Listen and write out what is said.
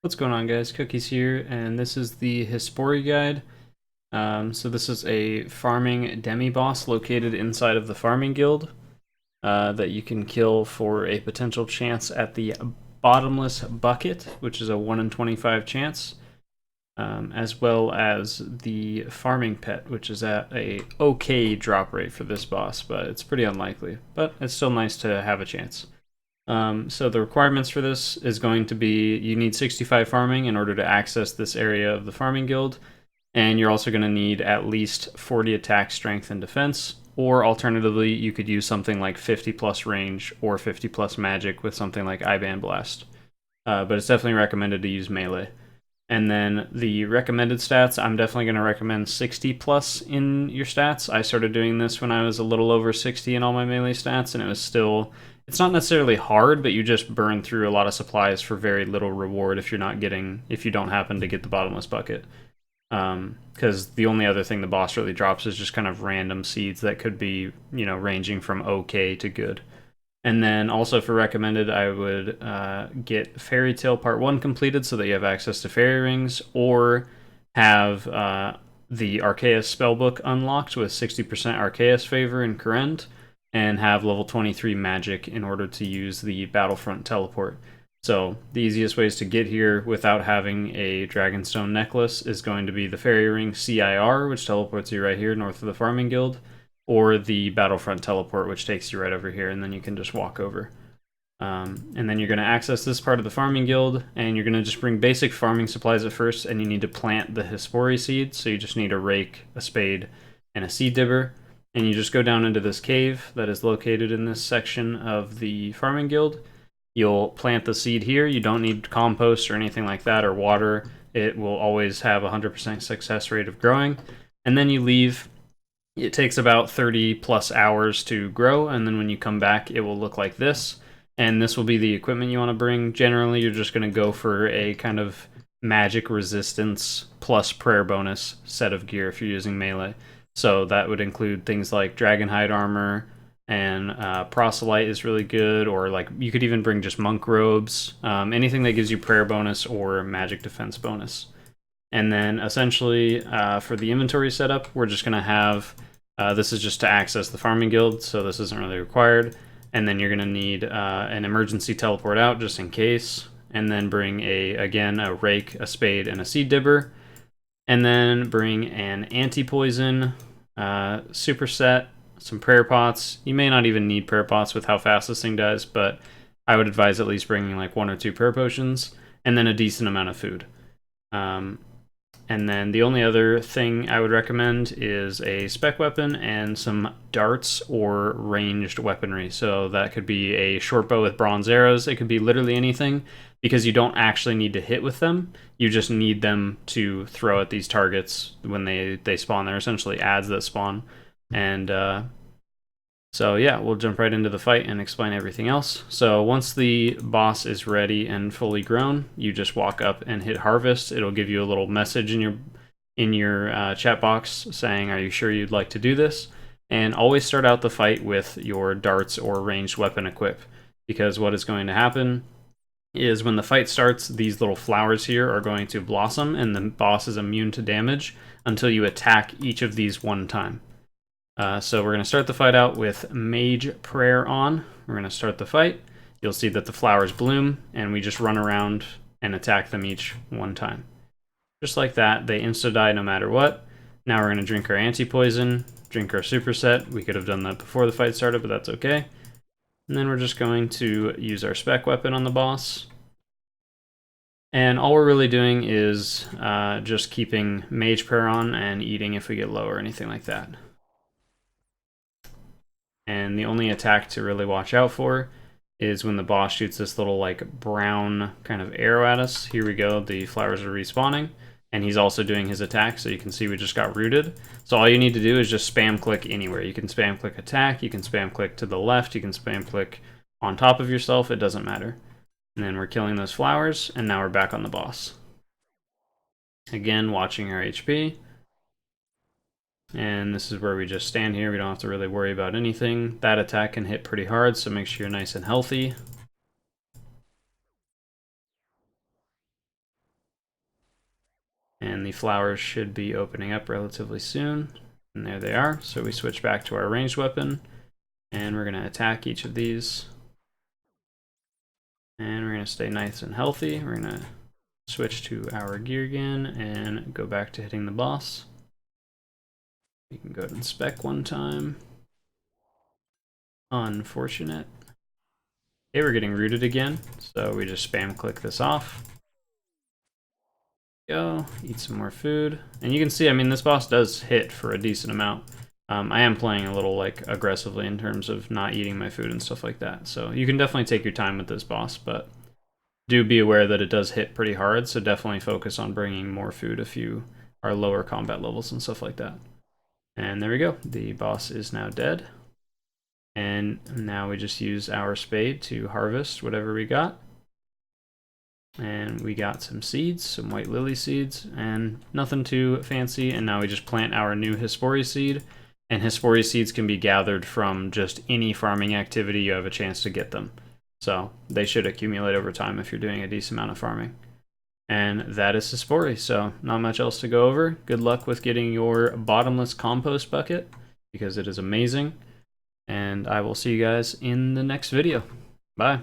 What's going on, guys? Cookiez here, and this is the Hespori guide. So this is a farming demi-boss located inside of the farming guild that you can kill for a potential chance at the bottomless bucket, which is a 1 in 25 chance, as well as the farming pet, which is at a okay drop rate for this boss, but it's pretty unlikely. But it's still nice to have a chance. So the requirements for this is going to be you need 65 farming in order to access this area of the farming guild, and you're also going to need at least 40 attack, strength, and defense, or alternatively you could use something like 50 plus range or 50 plus magic with something like Iban Blast. But it's definitely recommended to use melee. And then the recommended stats, I'm definitely going to recommend 60 plus in your stats. I started doing this when I was a little over 60 in all my melee stats, and it was still, it's not necessarily hard, but you just burn through a lot of supplies for very little reward if you don't happen to get the bottomless bucket. Because the only other thing the boss really drops is just kind of random seeds that could be, ranging from okay to good. And then also for recommended, I would get Fairy Tale Part 1 completed so that you have access to fairy rings, or have the Arceus spellbook unlocked with 60% Arceus favor in Current, and have level 23 magic in order to use the Battlefront teleport. So the easiest ways to get here without having a Dragonstone necklace is going to be the Fairy Ring CIR, which teleports you right here north of the Farming Guild, or the Battlefront teleport, which takes you right over here, and then you can just walk over. And then you're going to access this part of the farming guild, and you're going to just bring basic farming supplies at first, and you need to plant the Hespori seed, so you just need a rake, a spade, and a seed dibber, and you just go down into this cave that is located in this section of the farming guild. You'll plant the seed here. You don't need compost or anything like that, or water. It will always have a 100% success rate of growing, and then you leave. It takes about 30 plus hours to grow, and then when you come back, it will look like this. And this will be the equipment you want to bring. Generally, you're just going to go for a kind of magic resistance plus prayer bonus set of gear if you're using melee. So that would include things like Dragonhide armor, and Proselyte is really good, or like you could even bring just monk robes, anything that gives you prayer bonus or magic defense bonus. And then essentially for the inventory setup, we're just going to have, this is just to access the farming guild, so this isn't really required. And then you're going to need an emergency teleport out just in case. And then bring again, a rake, a spade, and a seed dibber. And then bring an anti-poison, superset, some prayer pots. You may not even need prayer pots with how fast this thing does, but I would advise at least bringing like 1 or 2 prayer potions. And then a decent amount of food. And then the only other thing I would recommend is a spec weapon and some darts or ranged weaponry. So that could be a short bow with bronze arrows. It could be literally anything, because you don't actually need to hit with them. You just need them to throw at these targets when they spawn. They're essentially adds that spawn. And so yeah, we'll jump right into the fight and explain everything else. So once the boss is ready and fully grown, you just walk up and hit harvest. It'll give you a little message in your chat box saying, "Are you sure you'd like to do this?" And always start out the fight with your darts or ranged weapon equip, because what is going to happen is when the fight starts, these little flowers here are going to blossom, and the boss is immune to damage until you attack each of these one time. So we're going to start the fight out with Mage Prayer on. We're going to start the fight. You'll see that the flowers bloom, and we just run around and attack them each one time. Just like that, they insta-die no matter what. Now we're going to drink our anti-poison, drink our superset. We could have done that before the fight started, but that's okay. And then we're just going to use our spec weapon on the boss. And all we're really doing is just keeping Mage Prayer on and eating if we get low or anything like that. And the only attack to really watch out for is when the boss shoots this little like brown kind of arrow at us. Here we go, the flowers are respawning, and he's also doing his attack, so you can see we just got rooted. So all you need to do is just spam click anywhere. You can spam click attack, you can spam click to the left, you can spam click on top of yourself, it doesn't matter. And then we're killing those flowers, and now we're back on the boss. Again, watching our HP. And this is where we just stand here. We don't have to really worry about anything. That attack can hit pretty hard, so make sure you're nice and healthy. the flowers should be opening up relatively soon. And there they are. So we switch back to our ranged weapon, and we're going to attack each of these. And we're going to stay nice and healthy. We're going to switch to our gear again and go back to hitting the boss. We can go to spec one time. Unfortunate. Okay, we're getting rooted again, so we just spam click this off. Go, eat some more food. And you can see, I mean, this boss does hit for a decent amount. I am playing a little like aggressively in terms of not eating my food and stuff like that. So you can definitely take your time with this boss, but do be aware that it does hit pretty hard, so definitely focus on bringing more food if you are lower combat levels and stuff like that. And there we go, the boss is now dead. And now we just use our spade to harvest whatever we got. And we got some seeds, some white lily seeds, and nothing too fancy. And now we just plant our new Hespori seed. And Hespori seeds can be gathered from just any farming activity you have a chance to get them. So they should accumulate over time if you're doing a decent amount of farming. And that is Hespori, so not much else to go over. Good luck with getting your bottomless compost bucket, because it is amazing. And I will see you guys in the next video. Bye.